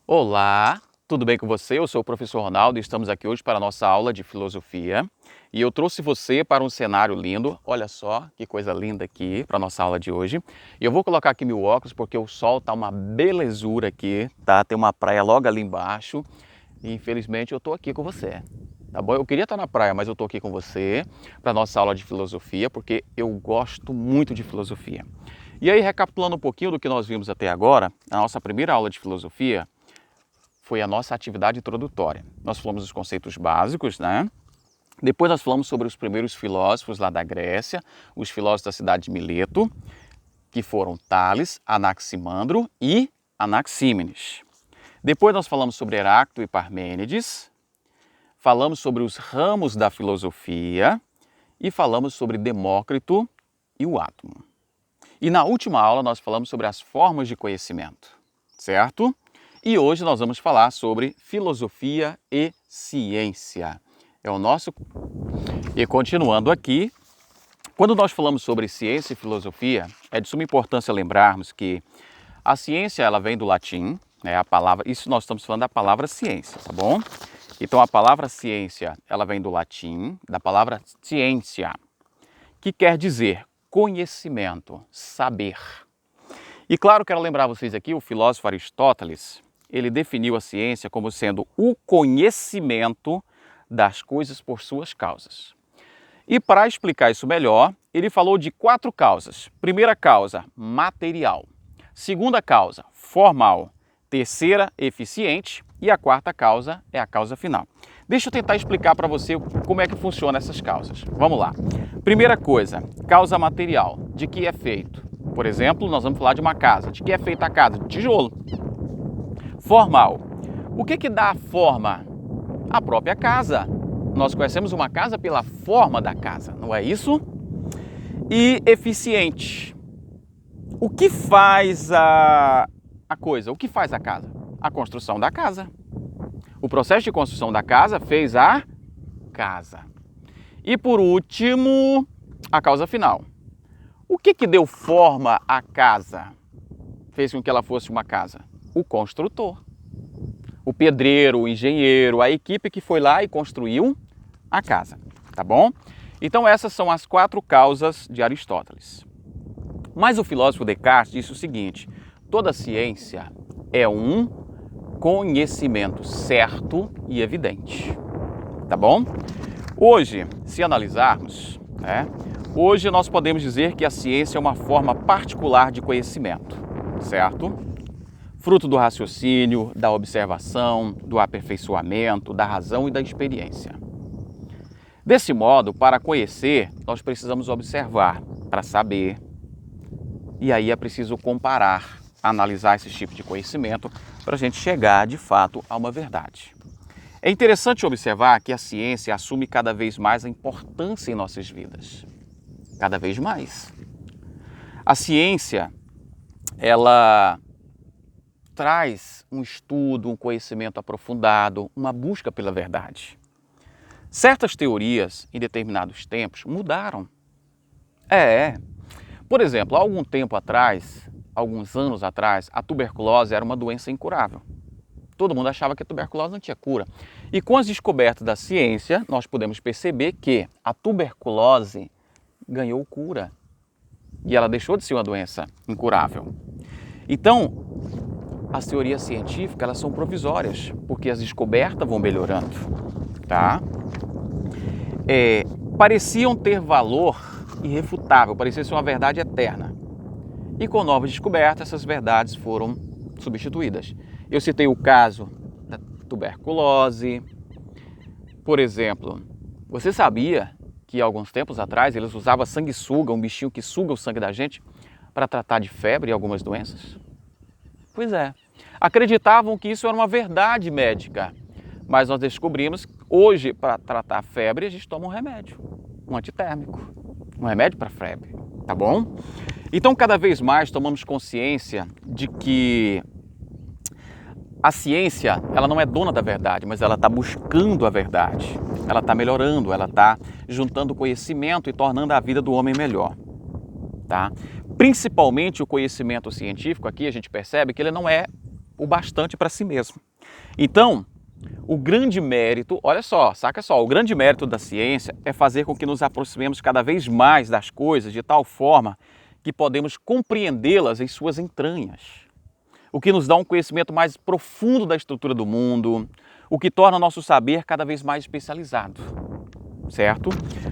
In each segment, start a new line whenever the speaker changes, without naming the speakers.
Olá, tudo bem com você? Eu sou o professor Ronaldo e estamos aqui hoje para a nossa aula de filosofia. E eu trouxe você para um cenário lindo. Olha só que coisa linda aqui para a nossa aula de hoje. E eu vou colocar aqui meu óculos porque o sol tá uma belezura aqui, tá? Tem uma praia logo ali embaixo. E infelizmente eu tô aqui com você. Tá bom? Eu queria estar na praia, mas eu tô aqui com você para a nossa aula de filosofia porque eu gosto muito de filosofia. E aí, recapitulando um pouquinho do que nós vimos até agora, a nossa primeira aula de filosofia foi a nossa atividade introdutória. Nós falamos dos conceitos básicos, né? Depois nós falamos sobre os primeiros filósofos lá da Grécia, os filósofos da cidade de Mileto, que foram Tales, Anaximandro e Anaxímenes. Depois nós falamos sobre Heráclito e Parmênides, falamos sobre os ramos da filosofia e falamos sobre Demócrito e o átomo. E na última aula nós falamos sobre as formas de conhecimento, certo? E hoje nós vamos falar sobre filosofia e ciência. É o nosso... E continuando aqui, quando nós falamos sobre ciência e filosofia, é de suma importância lembrarmos que a ciência ela vem do latim, né, a palavra, isso nós estamos falando da palavra ciência, tá bom? Então a palavra ciência, ela vem do latim, da palavra scientia, que quer dizer conhecimento, saber. E claro, quero lembrar vocês aqui, o filósofo Aristóteles, ele definiu a ciência como sendo o conhecimento das coisas por suas causas. E para explicar isso melhor, ele falou de 4 causas. Primeira causa, material. Segunda causa, formal. Terceira, eficiente. E a quarta causa é a causa final. Deixa eu tentar explicar para você como é que funcionam essas causas. Vamos lá. Primeira coisa, causa material. De que é feito? Por exemplo, nós vamos falar de uma casa. De que é feita a casa? De tijolo. Formal. O que dá a forma? A própria casa. Nós conhecemos uma casa pela forma da casa, não é isso? E eficiente. O que faz a coisa? O que faz a casa? A construção da casa. O processo de construção da casa fez a casa. E por último, a causa final. O que deu forma à casa? Fez com que ela fosse uma casa? O construtor, o pedreiro, o engenheiro, a equipe que foi lá e construiu a casa, tá bom? Então essas são as 4 causas de Aristóteles. Mas o filósofo Descartes disse o seguinte: toda ciência é um conhecimento certo e evidente, tá bom? Hoje, se analisarmos, hoje nós podemos dizer que a ciência é uma forma particular de conhecimento, certo? Fruto do raciocínio, da observação, do aperfeiçoamento, da razão e da experiência. Desse modo, para conhecer, nós precisamos observar para saber. E aí é preciso comparar, analisar esse tipo de conhecimento para a gente chegar, de fato, a uma verdade. É interessante observar que a ciência assume cada vez mais a importância em nossas vidas. Cada vez mais. A ciência, ela traz um estudo, um conhecimento aprofundado, uma busca pela verdade. Certas teorias, em determinados tempos, mudaram. Por exemplo, há algum tempo atrás, alguns anos atrás, a tuberculose era uma doença incurável. Todo mundo achava que a tuberculose não tinha cura. E com as descobertas da ciência, nós podemos perceber que a tuberculose ganhou cura. E ela deixou de ser uma doença incurável. Então, as teorias científicas elas são provisórias, porque as descobertas vão melhorando, tá? Pareciam ter valor irrefutável, parecia ser uma verdade eterna. E com novas descobertas, essas verdades foram substituídas. Eu citei o caso da tuberculose. Por exemplo, você sabia que alguns tempos atrás eles usavam sanguessuga, um bichinho que suga o sangue da gente, para tratar de febre e algumas doenças? Pois é. Acreditavam que isso era uma verdade médica, mas nós descobrimos que hoje, para tratar a febre, a gente toma um remédio, um antitérmico, um remédio para febre, tá bom? Então, cada vez mais tomamos consciência de que a ciência, ela não é dona da verdade, mas ela está buscando a verdade, ela está melhorando, ela está juntando conhecimento e tornando a vida do homem melhor, tá? Principalmente o conhecimento científico, aqui a gente percebe que ele não é o bastante para si mesmo. Então, o grande mérito, olha só, saca só, o grande mérito da ciência é fazer com que nos aproximemos cada vez mais das coisas de tal forma que podemos compreendê-las em suas entranhas. O que nos dá um conhecimento mais profundo da estrutura do mundo, o que torna nosso saber cada vez mais especializado, certo?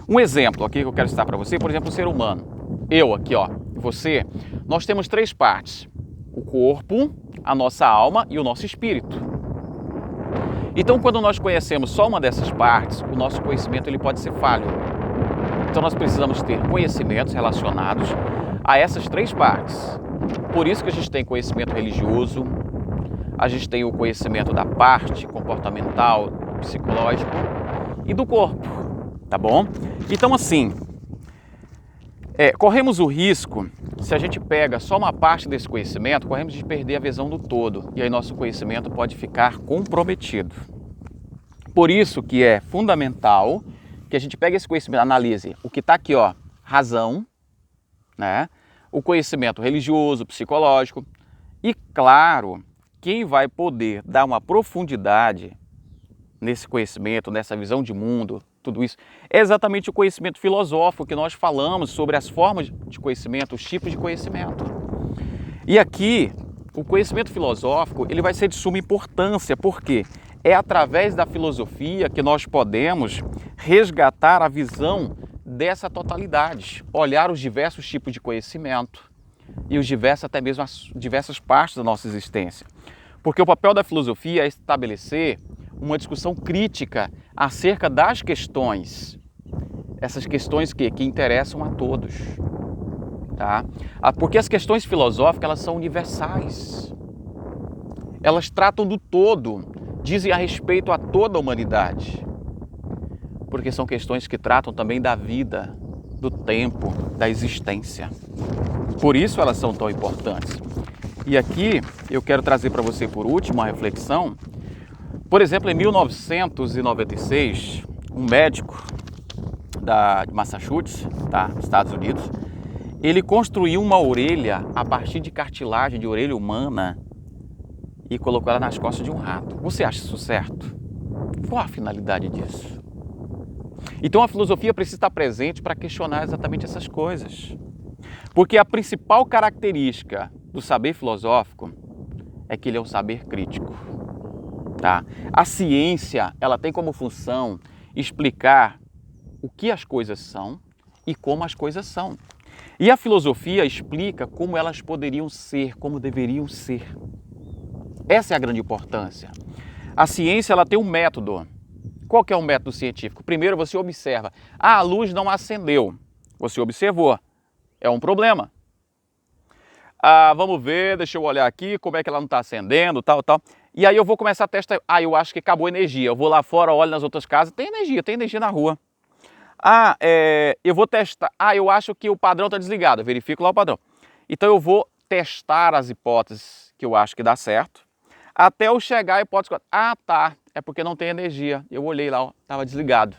Um exemplo aqui que eu quero citar para você, por exemplo, o ser humano. Eu aqui, ó, você, nós temos 3 partes: o corpo, a nossa alma e o nosso espírito. Então, quando nós conhecemos só uma dessas partes, o nosso conhecimento ele pode ser falho. Então, nós precisamos ter conhecimentos relacionados a essas 3 partes. Por isso que a gente tem conhecimento religioso, a gente tem o conhecimento da parte comportamental, psicológico e do corpo, tá bom? Então, assim, corremos o risco, se a gente pega só uma parte desse conhecimento, corremos de perder a visão do todo e aí nosso conhecimento pode ficar comprometido. Por isso que é fundamental que a gente pegue esse conhecimento, analise o que está aqui, ó, razão, né? O conhecimento religioso, psicológico e, claro, quem vai poder dar uma profundidade nesse conhecimento, nessa visão de mundo, tudo isso, é exatamente o conhecimento filosófico que nós falamos sobre as formas de conhecimento, os tipos de conhecimento. E aqui, o conhecimento filosófico, ele vai ser de suma importância, porque é através da filosofia que nós podemos resgatar a visão dessa totalidade, olhar os diversos tipos de conhecimento e os diversos, até mesmo as diversas partes da nossa existência. Porque o papel da filosofia é estabelecer uma discussão crítica acerca das questões, essas questões que interessam a todos, tá? Porque as questões filosóficas, elas são universais, elas tratam do todo, dizem a respeito a toda a humanidade, porque são questões que tratam também da vida, do tempo, da existência. Por isso elas são tão importantes. E aqui eu quero trazer para você, por último, uma reflexão. Por exemplo, em 1996, um médico de Massachusetts, tá, Estados Unidos, ele construiu uma orelha a partir de cartilagem de orelha humana e colocou ela nas costas de um rato. Você acha isso certo? Qual a finalidade disso? Então a filosofia precisa estar presente para questionar exatamente essas coisas. Porque a principal característica do saber filosófico é que ele é um saber crítico. Tá? A ciência, ela tem como função explicar o que as coisas são e como as coisas são. E a filosofia explica como elas poderiam ser, como deveriam ser. Essa é a grande importância. A ciência, ela tem um método. Qual que é o método científico? Primeiro você observa. A luz não acendeu. Você observou. É um problema. Vamos ver, deixa eu olhar aqui, como é que ela não está acendendo, tal. E aí eu vou começar a testar. Eu acho que acabou a energia. Eu vou lá fora, olho nas outras casas, tem energia na rua. Eu vou testar. Eu acho que o padrão está desligado. Eu verifico lá o padrão. Então eu vou testar as hipóteses que eu acho que dá certo, até eu chegar à hipótese 4. Tá, é porque não tem energia. Eu olhei lá, estava desligado.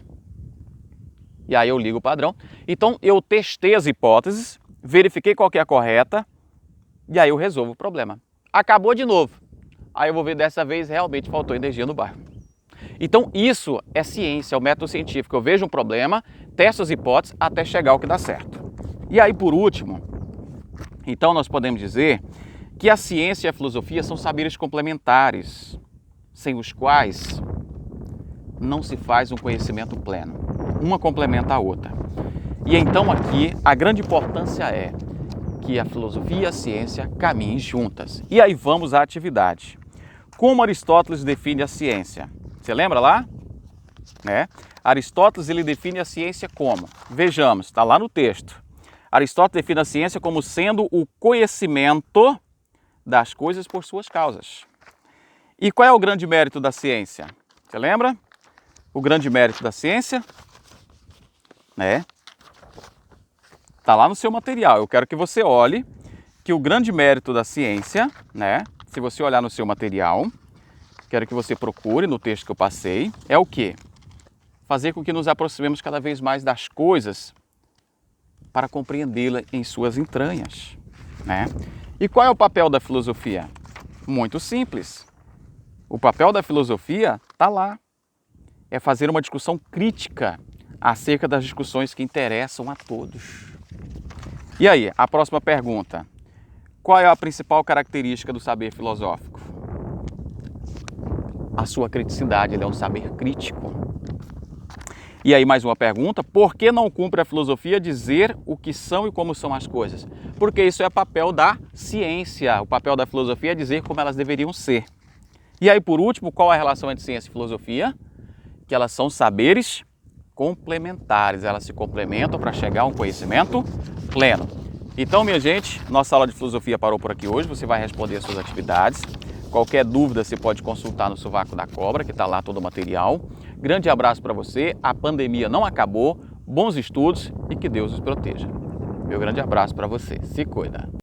E aí eu ligo o padrão. Então eu testei as hipóteses, verifiquei qual que é a correta, e aí eu resolvo o problema. Acabou de novo. Aí eu vou ver, dessa vez realmente faltou energia no bairro. Então isso é ciência, é o método científico. Eu vejo um problema, testo as hipóteses até chegar ao que dá certo. E aí, por último, então nós podemos dizer que a ciência e a filosofia são saberes complementares, sem os quais não se faz um conhecimento pleno. Uma complementa a outra. E então aqui a grande importância é que a filosofia e a ciência caminhem juntas. E aí vamos à atividade. Como Aristóteles define a ciência? Você lembra lá? Aristóteles ele define a ciência como? Vejamos, está lá no texto. Aristóteles define a ciência como sendo o conhecimento das coisas por suas causas. E qual é o grande mérito da ciência? Você lembra? O grande mérito da ciência? Está lá no seu material. Eu quero que você olhe que o grande mérito da ciência, se você olhar no seu material, quero que você procure no texto que eu passei, é o quê? Fazer com que nos aproximemos cada vez mais das coisas para compreendê-la em suas entranhas. E qual é o papel da filosofia? Muito simples. O papel da filosofia está lá. É fazer uma discussão crítica acerca das discussões que interessam a todos. E aí, a próxima pergunta. Qual é a principal característica do saber filosófico? A sua criticidade, ele é um saber crítico. E aí mais uma pergunta, por que não cumpre a filosofia dizer o que são e como são as coisas? Porque isso é papel da ciência, o papel da filosofia é dizer como elas deveriam ser. E aí por último, qual a relação entre ciência e filosofia? Que elas são saberes complementares, elas se complementam para chegar a um conhecimento pleno. Então, minha gente, nossa aula de filosofia parou por aqui hoje, você vai responder as suas atividades. Qualquer dúvida você pode consultar no Sovaco da Cobra, que está lá todo o material. Grande abraço para você, a pandemia não acabou, bons estudos e que Deus os proteja. Meu grande abraço para você, se cuida!